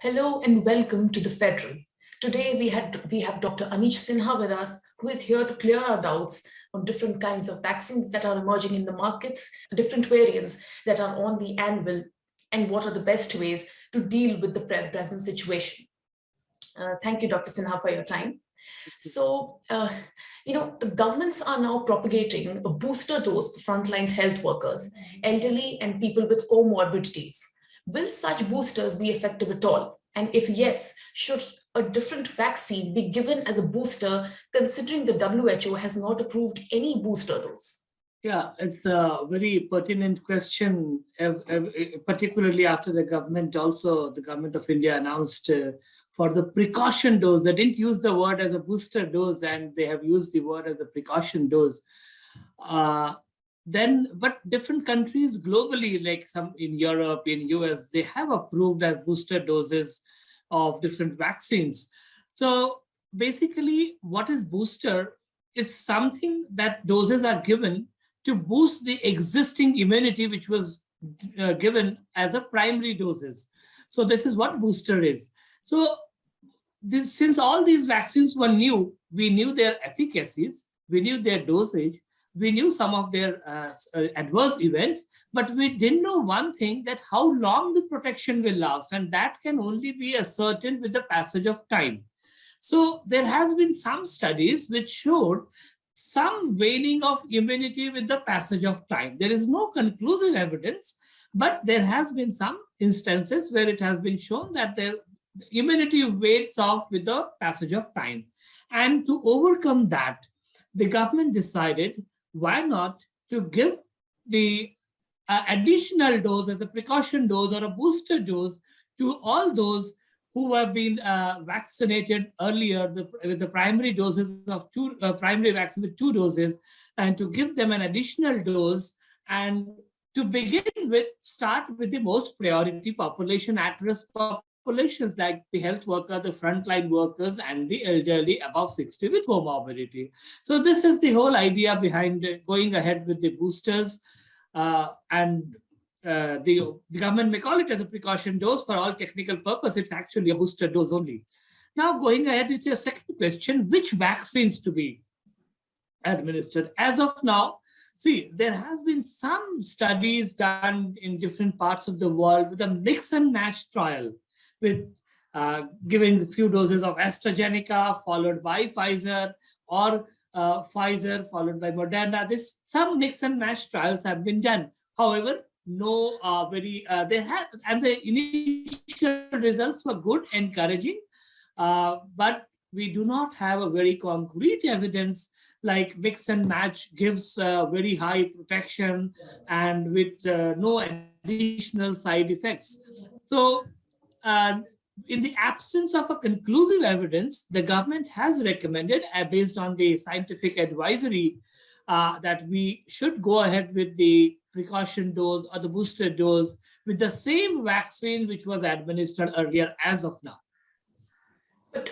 Hello and welcome to the Federal. Today we have Dr. Ajit Sinha with us, who is here to clear our doubts on different kinds of vaccines that are emerging in the markets, different variants that are on the anvil, and what are the best ways to deal with the present situation. Thank you, Dr. Sinha, for your time. So, the governments are now propagating a booster dose for frontline health workers, elderly, and people with comorbidities. Will such boosters be effective at all? And if yes, should a different vaccine be given as a booster, considering the WHO has not approved any booster dose? Yeah, it's a very pertinent question, particularly after the government of India announced for the precaution dose. They didn't use the word as a booster dose, and they have used the word as a precaution dose. But different countries globally, like some in Europe, in US, they have approved as booster doses of different vaccines. So basically, what is booster? It's something that doses are given to boost the existing immunity which was given as a primary doses. So this is what booster is. So since all these vaccines were new, we knew their efficacies, we knew their dosage, we knew some of their adverse events, but we didn't know one thing, that how long the protection will last, and that can only be ascertained with the passage of time. So there has been some studies which showed some waning of immunity with the passage of time. There is no conclusive evidence, but there has been some instances where it has been shown that the immunity wanes off with the passage of time. And to overcome that, the government decided, why not to give the additional dose as a precaution dose or a booster dose to all those who have been vaccinated earlier with the primary doses of primary vaccine with 2 doses, and to give them an additional dose, and to begin with, start with the most priority population, at-risk populations like the health worker, the frontline workers, and the elderly above 60 with comorbidity. So this is the whole idea behind going ahead with the boosters, and the government may call it as a precaution dose. For all technical purpose, it's actually a booster dose only. Now, going ahead with your second question, which vaccines to be administered? As of now, see, there has been some studies done in different parts of the world with a mix and match trial, with giving a few doses of AstraZeneca followed by Pfizer, or Pfizer followed by Moderna. Some mix and match trials have been done. However, no they had, and the initial results were good, encouraging, but we do not have a very concrete evidence like mix and match gives very high protection and with no additional side effects. So in the absence of a conclusive evidence, the government has recommended, based on the scientific advisory, that we should go ahead with the precaution dose or the booster dose with the same vaccine which was administered earlier as of now. But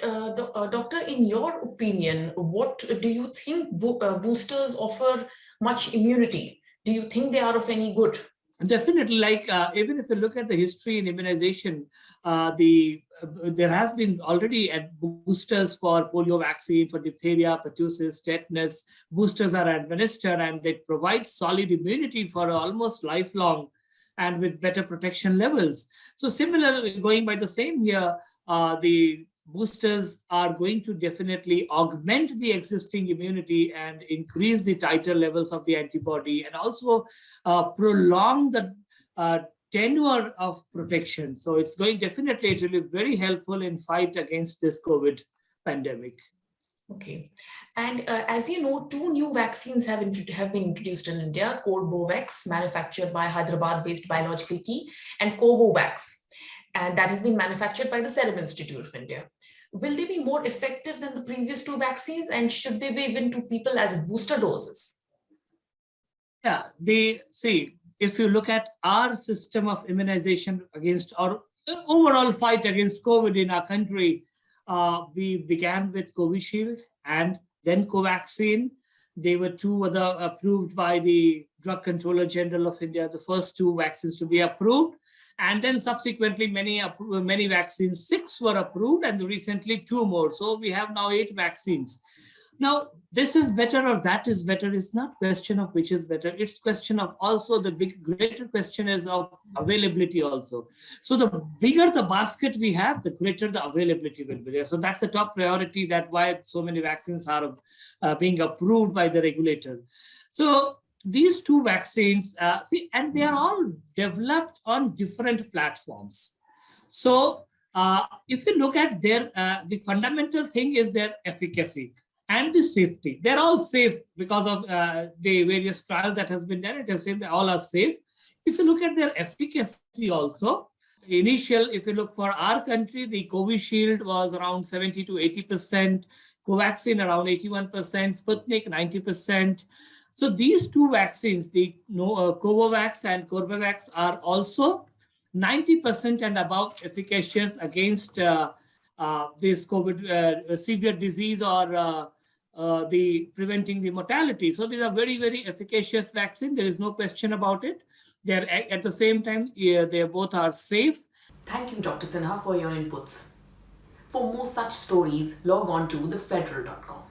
doctor, in your opinion, what do you think boosters offer much immunity? Do you think they are of any good? Definitely, like even if you look at the history in immunization, there has been already boosters for polio vaccine, for diphtheria, pertussis, tetanus. Boosters are administered and they provide solid immunity for almost lifelong and with better protection levels. So similarly, going by the same here, the boosters are going to definitely augment the existing immunity and increase the titer levels of the antibody, and also prolong the tenure of protection. So it's going definitely to be very helpful in fight against this COVID pandemic. Okay. And as you know, 2 new vaccines have been introduced in India: Corbevax, manufactured by Hyderabad-based Biological Key, and Covovax, and that has been manufactured by the Serum Institute of India. Will they be more effective than the previous 2 vaccines, and should they be given to people as booster doses? Yeah, if you look at our system of immunization against our overall fight against COVID in our country, we began with Covishield and then Covaxin. They were 2 other approved by the Drug Controller General of India, the first 2 vaccines to be approved. And then subsequently many vaccines, 6 were approved, and recently 2 more. So we have now 8 vaccines. Now, this is better or that is better. It's not question of which is better. It's question of also the greater question is of availability also. So the bigger the basket we have, the greater the availability will be there. So that's the top priority. That's why so many vaccines are being approved by the regulator. So these 2 vaccines, and they are all developed on different platforms. So if you look at their, the fundamental thing is their efficacy and the safety. They're all safe because of the various trials that has been done. It has said they all are safe. If you look at their efficacy also, initial, if you look for our country, the Covishield was around 70 to 80%, Covaxin around 81%, Sputnik 90%. So these 2 vaccines, the Covovax and Corbevax, are also 90% and above efficacious against this COVID severe disease or the preventing the mortality. So these are very, very efficacious vaccine. There is no question about it. They're at the same time, they both are safe. Thank you, Dr. Sinha, for your inputs. For more such stories, log on to thefederal.com.